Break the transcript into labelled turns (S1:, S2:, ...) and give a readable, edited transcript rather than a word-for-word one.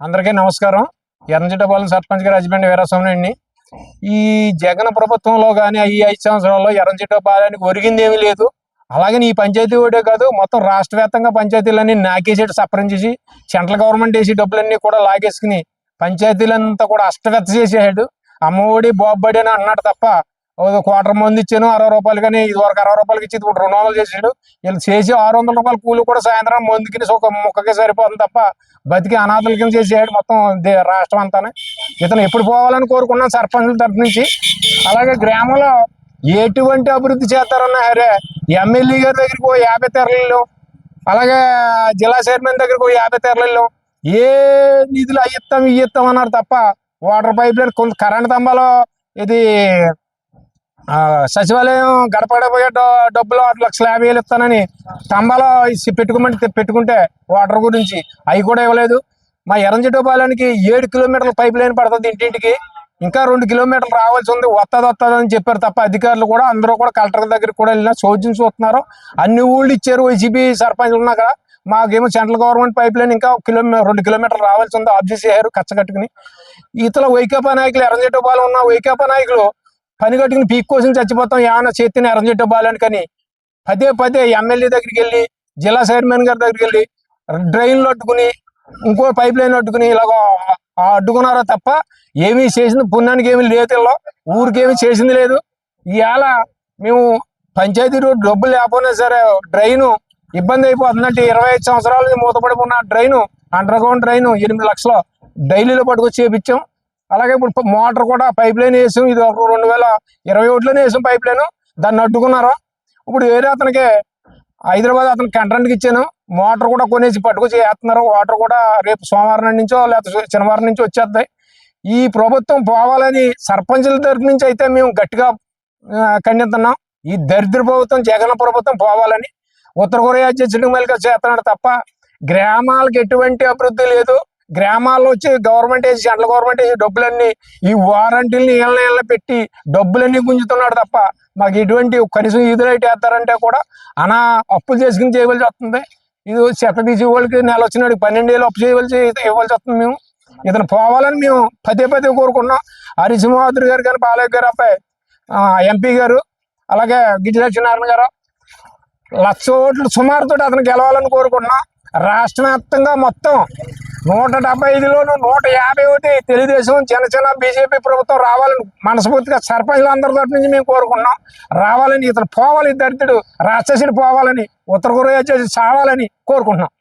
S1: అందరికీ నమస్కారం. ఎర్రంచెట్టపాలెం సర్పంచ్ గారు హస్బెండ్ వీరాస్వామి. ఈ జగన్ ప్రభుత్వంలో కానీ ఈ 5 సంవత్సరాల్లో ఎర్రంచెట్టపాలెనికి ఒరిగింది ఏమీ లేదు. అలాగే ఈ పంచాయతీ ఒకటే కాదు, మొత్తం రాష్ట్ర వ్యాప్తంగా పంచాయతీలన్నీ నాకేసేటి సపరం చేసి సెంట్రల్ గవర్నమెంట్ వేసి డబ్బులన్నీ కూడా లాగేసుకుని పంచాయతీలంతా కూడా అష్టవ్యత్త చేసేసాడు. అమ్మఒడి బాబుబడి అని అన్నాడు తప్ప క్వార్టర్ మంది ఇచ్చాను 60 రూపాయలు, కానీ ఇదివరకు 60 రూపాయలకి ఇచ్చి ఇప్పుడు 200 చేసాడు. వీళ్ళు చేసి 600 రూపాయల కూలి కూడా సాయంత్రం మందుకి ఒక ముక్కకే సరిపోతుంది తప్ప బతికి అనాథల కింద చేసాడు మొత్తం రాష్ట్రం అంతానే. ఇతను ఎప్పుడు పోవాలని కోరుకున్నాను సర్పంచుల తరఫు నుంచి. అలాగే గ్రామంలో ఎటువంటి అభివృద్ధి చేస్తారన్నా సరే ఎమ్మెల్యే గారి దగ్గరికి 50 తెరలు, అలాగే జిల్లా చైర్మన్ దగ్గరికి 50 తెరలు, ఏ నిధులు ఇస్తాం అన్నారు తప్ప వాటర్ పైప్ లైన్, కొంత కరెంట్ స్తంభాలు, ఇది సచివాలయం గడప పోయే డబ్బులు 6,50,000 ఇస్తానని స్తంభాలు పెట్టుకుంటే వాటర్ గురించి అవి కూడా ఇవ్వలేదు. మా ఎర్రంచెట్టపాలెనికి 7 కిలోమీటర్ల పైప్ లైన్ పడుతుంది ఇంటింటికి, ఇంకా 2 కిలోమీటర్లు రావాల్సి ఉంది, వస్తుందని చెప్పారు తప్ప అధికారులు కూడా అందరూ కూడా కలెక్టర్ దగ్గరికి కూడా వెళ్ళినా చోద్యం చూస్తున్నారు. అన్ని ఊళ్ళు ఇచ్చారు వైసీపీ సర్పంచ్ ఉన్నాక. మాకేమో సెంట్రల్ గవర్నమెంట్ పైప్ లైన్ ఇంకా 2 కిలోమీటర్లు రావాల్సి ఉంది, ఆఫ్ చేసేయారు కచ్చగట్టుకుని. ఇతర వైకాపా నాయకులు, ఎర్రంచెట్టపాలెం ఉన్న వైకాపా నాయకులు పని కట్టుకుని పీక్ కోసం చచ్చిపోతాం ఏమైనా చేతిని ఎర్రంచెట్టపాలెని కానీ పదే ఎమ్మెల్యే దగ్గరికి వెళ్ళి, జిల్లా చైర్మన్ గారి దగ్గరికి వెళ్ళి డ్రైన్లు అడ్డుకుని, ఇంకో పైప్ లైన్ అడ్డుకుని ఇలాగ అడ్డుకున్నారో తప్ప ఏమీ చేసింది పుణ్యానికి ఏమీ లేదు, ఊరికేమీ చేసింది లేదు. ఇవాళ మేము పంచాయతీ రోడ్డు డబ్బులు లేకపోయినా సరే డ్రైను ఇబ్బంది అయిపోతుందంటే 25 సంవత్సరాల నుంచి మూతపడి ఉన్న డ్రైను, అండర్ గ్రౌండ్ డ్రైను 8 లక్షలు డైలీలో పట్టుకొచ్చి చేపించాం. అలాగే ఇప్పుడు మోటార్ కూడా పైప్ లైన్ వేసాం, ఇది 2021లోనే వేసాం పైప్ లైన్, దాన్ని అడ్డుకున్నారు. ఇప్పుడు వేరే అతనికి హైదరాబాద్ అతనికి కంట్రాక్ట్కి ఇచ్చాను, మోటార్ కూడా కొనేసి పట్టుకొచ్చి వేస్తున్నారు. వాటర్ కూడా రేపు సోమవారం నుంచో లేకపోతే శనివారం నుంచి వచ్చేస్తాయి. ఈ ప్రభుత్వం పోవాలని సర్పంచుల తరఫు నుంచి అయితే మేము గట్టిగా ఖండిస్తున్నాం. ఈ దరిద్ర ప్రభుత్వం జగన్ ప్రభుత్వం పోవాలని. ఉత్తర కొరియా అధ్యక్షుడికి మళ్ళీ చేస్తున్నాడు తప్ప గ్రామాలకు ఎటువంటి అభివృద్ధి లేదు. గ్రామాల్లో వచ్చి గవర్నమెంట్ వేసి, సెంట్రల్ గవర్నమెంట్ వేసి డబ్బులన్నీ ఈ వారంటీలని ఏళ్ళ పెట్టి డబ్బులన్నీ గుంజుతున్నాడు తప్ప మాకు ఎటువంటి కనీసం ఈదులైట్ వేస్తారంటే కూడా అప్పులు చేసుకుని చేయవలసి వస్తుంది. ఇది చెత్త తీసి వాళ్ళకి నెల వచ్చినాడు 12 ఏళ్ళు అప్పు ఇవ్వాల్సి వస్తుంది. మేము ఇతను పోవాలని మేము పదే కోరుకున్నాం. హరిసింహాద్రి గారు కానీ, పాలయ్య గారు అబ్బాయి ఎంపీ గారు, అలాగే గిడ్డి లక్ష్మీనారాయణ గారు 1,00,000 ఓట్లు సుమారుతో అతను గెలవాలని కోరుకున్నాం. రాష్ట్ర వ్యాప్తంగా మొత్తం 175లోను 151 తెలుగుదేశం, జనసేన, బీజేపీ ప్రభుత్వం రావాలని మనస్ఫూర్తిగా సర్పంచులు అందరి తరఫు నుంచి మేము కోరుకున్నాం. రావాలని, ఇతను పోవాలి, దరిద్రుడు రాక్షసుడు పోవాలని, ఉత్తర కొరియా చేసి చావాలని కోరుకుంటున్నాం.